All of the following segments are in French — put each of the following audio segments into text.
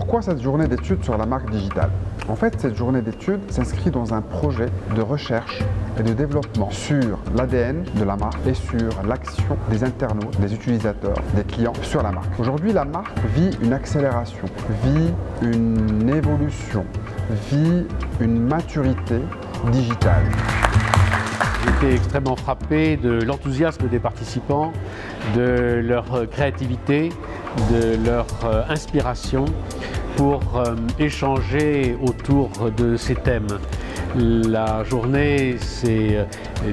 Pourquoi cette journée d'études sur la marque digitale? En fait, cette journée d'études s'inscrit dans un projet de recherche et de développement sur l'ADN de la marque et sur l'action des internautes, des utilisateurs, des clients sur la marque. Aujourd'hui, la marque vit une accélération, vit une évolution, vit une maturité digitale. J'étais extrêmement frappé de l'enthousiasme des participants, de leur créativité, de leur inspiration pour échanger autour de ces thèmes. La journée s'est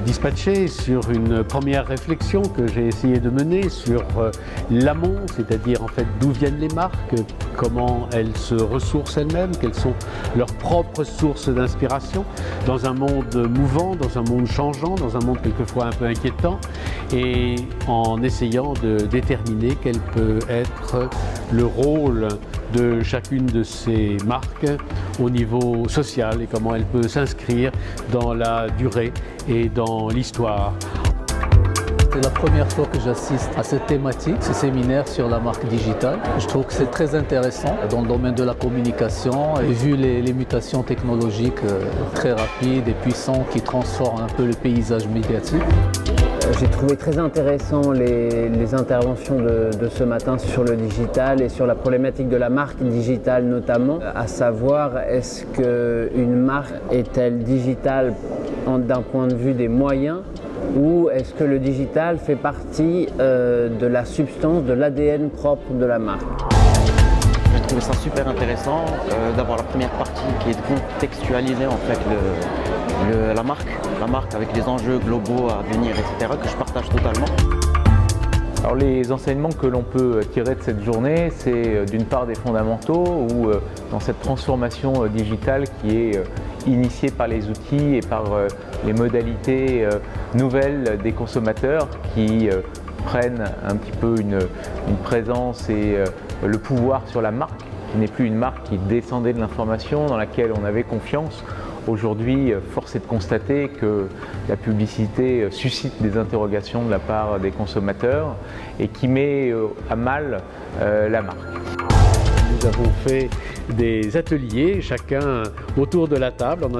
dispatchée sur une première réflexion que j'ai essayé de mener sur l'amont, c'est-à-dire en fait d'où viennent les marques, comment elles se ressourcent elles-mêmes, quelles sont leurs propres sources d'inspiration dans un monde mouvant, dans un monde changeant, dans un monde quelquefois un peu inquiétant, et en essayant de déterminer quel peut être le rôle de chacune de ces marques au niveau social et comment elle peut s'inscrire dans la durée et dans l'histoire. C'est la première fois que j'assiste à cette thématique, ce séminaire sur la marque digitale. Je trouve que c'est très intéressant dans le domaine de la communication et vu les mutations technologiques très rapides et puissantes qui transforment un peu le paysage médiatique. J'ai trouvé très intéressant les interventions de ce matin sur le digital et sur la problématique de la marque digitale notamment, à savoir est-ce qu'une marque est-elle digitale d'un point de vue des moyens ou est-ce que le digital fait partie de la substance, de l'ADN propre de la marque? J'ai trouvé ça super intéressant d'avoir la première partie qui est de contextualiser en fait la marque avec les enjeux globaux à venir, etc., que je partage totalement. Alors les enseignements que l'on peut tirer de cette journée, c'est d'une part des fondamentaux ou dans cette transformation digitale qui est initiée par les outils et par les modalités nouvelles des consommateurs qui prennent un petit peu une présence et le pouvoir sur la marque, qui n'est plus une marque qui descendait de l'information, dans laquelle on avait confiance. Aujourd'hui, force est de constater que la publicité suscite des interrogations de la part des consommateurs et qui met à mal la marque. Nous avons fait des ateliers, chacun autour de la table, en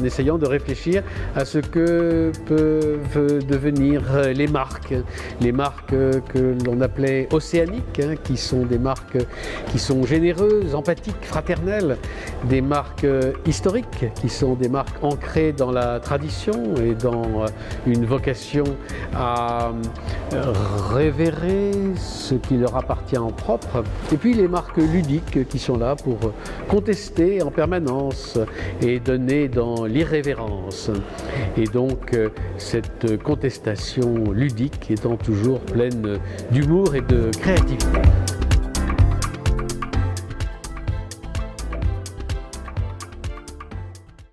essayant de réfléchir à ce que peuvent devenir les marques que l'on appelait océaniques, qui sont des marques qui sont généreuses, empathiques, fraternelles, des marques historiques, qui sont des marques ancrées dans la tradition et dans une vocation à révérer ce qui leur appartient en propre, et puis les marques ludiques qui sont là pour contester en permanence et donner dans l'irrévérence. Et donc cette contestation ludique étant toujours pleine d'humour et de créativité.